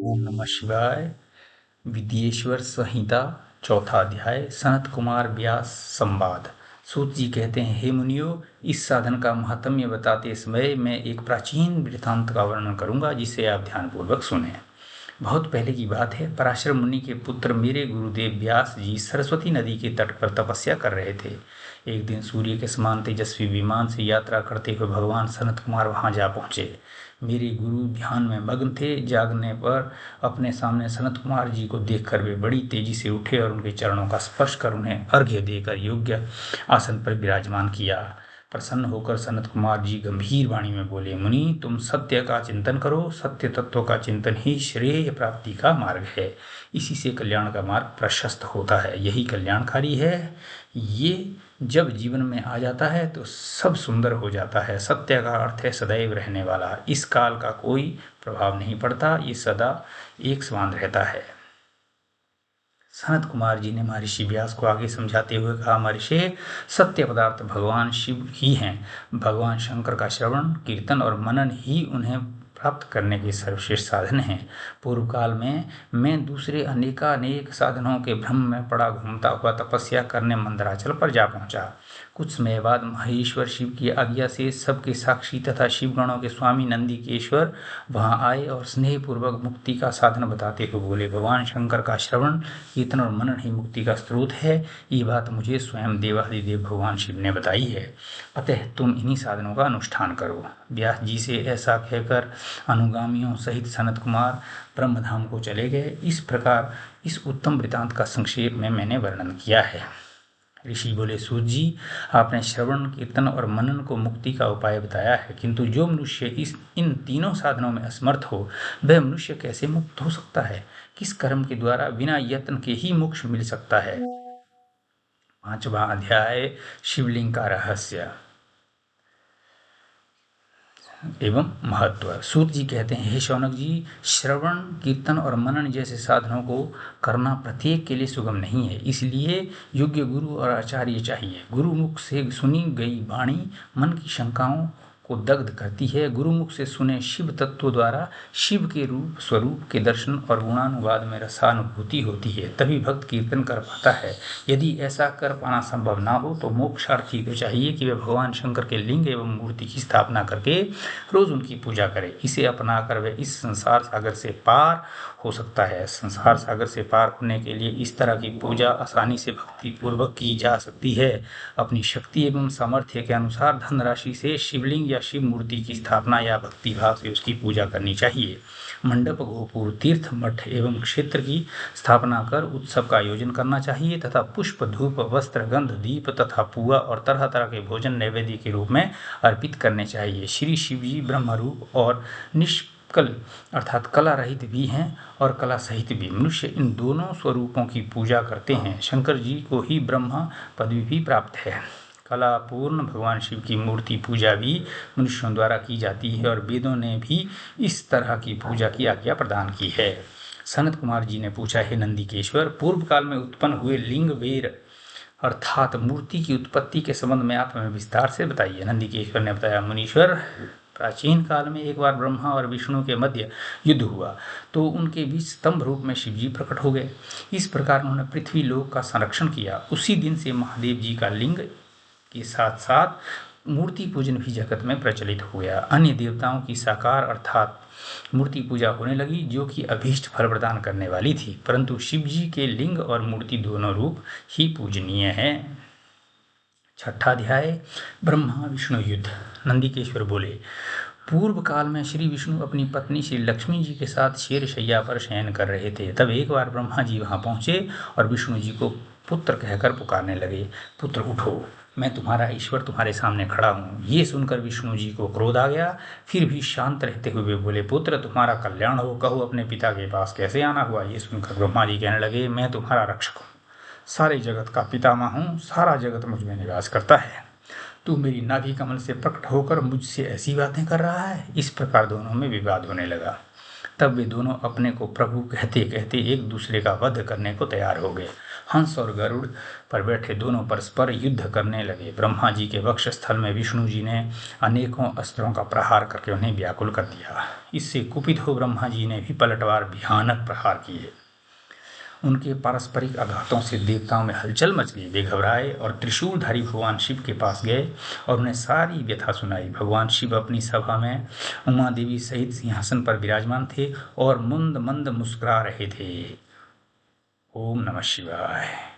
ओम नमः शिवाय। विद्येश्वर संहिता चौथा अध्याय सनत कुमार व्यास संवाद। सूत जी कहते हैं, हे मुनियो, इस साधन का महात्म्य बताते समय मैं एक प्राचीन वृत्तांत का वर्णन करूंगा, जिसे आप ध्यानपूर्वक सुने। बहुत पहले की बात है। पराशर मुनि के पुत्र मेरे गुरुदेव व्यास जी सरस्वती नदी के तट पर तपस्या कर रहे थे। एक दिन सूर्य के समान तेजस्वी विमान से यात्रा करते हुए भगवान सनत कुमार वहां जा पहुंचे। मेरे गुरु ध्यान में मग्न थे। जागने पर अपने सामने सनत कुमार जी को देखकर वे बड़ी तेजी से उठे और उनके चरणों का स्पर्श कर उन्हें अर्घ्य देकर योग्य आसन पर विराजमान किया। प्रसन्न होकर सनत कुमार जी गंभीर वाणी में बोले, मुनि, तुम सत्य का चिंतन करो। सत्य तत्व का चिंतन ही श्रेय प्राप्ति का मार्ग है। इसी से कल्याण का मार्ग प्रशस्त होता है। यही कल्याणकारी है। ये जब जीवन में आ जाता है तो सब सुंदर हो जाता है। सत्य का अर्थ है सदैव रहने वाला। इस काल का कोई प्रभाव नहीं पड़ता। ये सदा एक समान रहता है। सनत कुमार जी ने महर्षि व्यास को आगे समझाते हुए कहा, महर्षि, सत्य पदार्थ भगवान शिव ही हैं। भगवान शंकर का श्रवण, कीर्तन और मनन ही उन्हें प्राप्त करने के सर्वश्रेष्ठ साधन हैं। पूर्व काल में मैं दूसरे अनेकानेक साधनों के भ्रम में पड़ा घूमता हुआ तपस्या करने मंदराचल पर जा पहुंचा। कुछ समय बाद महेश्वर शिव की आज्ञा से सबके साक्षी तथा शिवगणों के स्वामी नंदिकेश्वर वहां आए और स्नेहपूर्वक मुक्ति का साधन बताते हुए बोले, भगवान शंकर का श्रवण, कीर्तन और मनन ही मुक्ति का स्रोत है। ये बात मुझे स्वयं देवादिदेव भगवान शिव ने बताई है। अतः तुम इन्हीं साधनों का अनुष्ठान करो। व्यास जी से ऐसा कहकर अनुगामियों सहित सनत कुमार ब्रह्मधाम को चले गए। इस प्रकार इस उत्तम वृतांत का संक्षेप में मैंने वर्णन किया है। ऋषि बोले, सूत जी, आपने श्रवण, कीर्तन और मनन को मुक्ति का उपाय बताया है, किंतु जो मनुष्य इन तीनों साधनों में असमर्थ हो, वह मनुष्य कैसे मुक्त हो सकता है? किस कर्म के द्वारा बिना यत्न के ही मोक्ष मिल सकता है? 5वां अध्याय शिवलिंग का रहस्य एवं महत्व। सूत जी कहते हैं, हे शौनक जी, श्रवण, कीर्तन और मनन जैसे साधनों को करना प्रत्येक के लिए सुगम नहीं है। इसलिए योग्य गुरु और आचार्य चाहिए। गुरुमुख से सुनी गई वाणी मन की शंकाओं को दग्ध करती है। गुरुमुख से सुने शिव तत्व द्वारा शिव के रूप स्वरूप के दर्शन और गुणानुवाद में रसानुभूति होती है। तभी भक्त कीर्तन कर पाता है। यदि ऐसा कर पाना संभव ना हो तो मोक्षार्थी को चाहिए कि वह भगवान शंकर के लिंग एवं मूर्ति की स्थापना करके रोज उनकी पूजा करे। इसे अपनाकर वह इस संसार सागर से पार हो सकता है। संसार सागर से पार होने के लिए इस तरह की पूजा आसानी से भक्ति पूर्वक की जा सकती है। अपनी शक्ति एवं सामर्थ्य के अनुसार धनराशि से शिवलिंग या शिव मूर्ति की स्थापना या भक्ति भाव से उसकी पूजा करनी चाहिए। मंडप, गोपुर, तीर्थ, मठ एवं क्षेत्र की स्थापना कर उत्सव का आयोजन करना चाहिए तथा पुष्प, धूप, वस्त्र, गंध, दीप तथा पुआ और तरह तरह के भोजन नैवेद्य के रूप में अर्पित करने चाहिए। श्री शिवजी ब्रह्मरूप और निष्कल अर्थात कला रहित भी हैं और कला सहित भी। मनुष्य इन दोनों स्वरूपों की पूजा करते हैं। शंकर जी को ही ब्रह्मा पदवी भी प्राप्त है। कलापूर्ण भगवान शिव की मूर्ति पूजा भी मनुष्यों द्वारा की जाती है और वेदों ने भी इस तरह की पूजा की आज्ञा प्रदान की है। सनत कुमार जी ने पूछा, है नंदिकेश्वर, पूर्व काल में उत्पन्न हुए लिंग वेर अर्थात मूर्ति की उत्पत्ति के संबंध में आप हमें विस्तार से बताइए। नंदिकेश्वर ने बताया, मुनीश्वर, प्राचीन काल में एक बार ब्रह्मा और विष्णु के मध्य युद्ध हुआ तो उनके बीच स्तंभ रूप में शिवजी प्रकट हो गए। इस प्रकार उन्होंने पृथ्वी लोक का संरक्षण किया। उसी दिन से महादेव जी का लिंग के साथ साथ मूर्ति पूजन भी जगत में प्रचलित हो गया। अन्य देवताओं की साकार अर्थात मूर्ति पूजा होने लगी, जो कि अभीष्ट फल प्रदान करने वाली थी, परंतु शिव जी के लिंग और मूर्ति दोनों रूप ही पूजनीय है। 6ठा अध्याय ब्रह्मा विष्णु युद्ध। नंदिकेश्वर बोले, पूर्व काल में श्री विष्णु अपनी पत्नी श्री लक्ष्मी जी के साथ शेर शैया पर शयन कर रहे थे। तब एक बार ब्रह्मा जी वहां पहुंचे और विष्णु जी को पुत्र कहकर पुकारने लगे, पुत्र उठो, मैं तुम्हारा ईश्वर तुम्हारे सामने खड़ा हूँ। ये सुनकर विष्णु जी को क्रोध आ गया। फिर भी शांत रहते हुए बोले, पुत्र, तुम्हारा कल्याण हो, कहो अपने पिता के पास कैसे आना हुआ। ये सुनकर ब्रह्मा जी कहने लगे, मैं तुम्हारा रक्षक हूँ, सारे जगत का पितामह हूँ, सारा जगत मुझ में निवास करता है। तू मेरी नाभि कमल से प्रकट होकर मुझसे ऐसी बातें कर रहा है। इस प्रकार दोनों में विवाद होने लगा। तब वे दोनों अपने को प्रभु कहते कहते एक दूसरे का वध करने को तैयार हो गए। हंस और गरुड़ पर बैठे दोनों परस्पर युद्ध करने लगे। ब्रह्मा जी के वक्षस्थल में विष्णु जी ने अनेकों अस्त्रों का प्रहार करके उन्हें व्याकुल कर दिया। इससे कुपित हो ब्रह्मा जी ने भी पलटवार भयानक प्रहार किए। उनके पारस्परिक आघातों से देवताओं में हलचल मच गई। वे घबराए और त्रिशूलधारी भगवान शिव के पास गए और उन्हें सारी व्यथा सुनाई। भगवान शिव अपनी सभा में उमा देवी सहित सिंहासन पर विराजमान थे और मंद मंद मुस्कुरा रहे थे। ओम नमः शिवाय।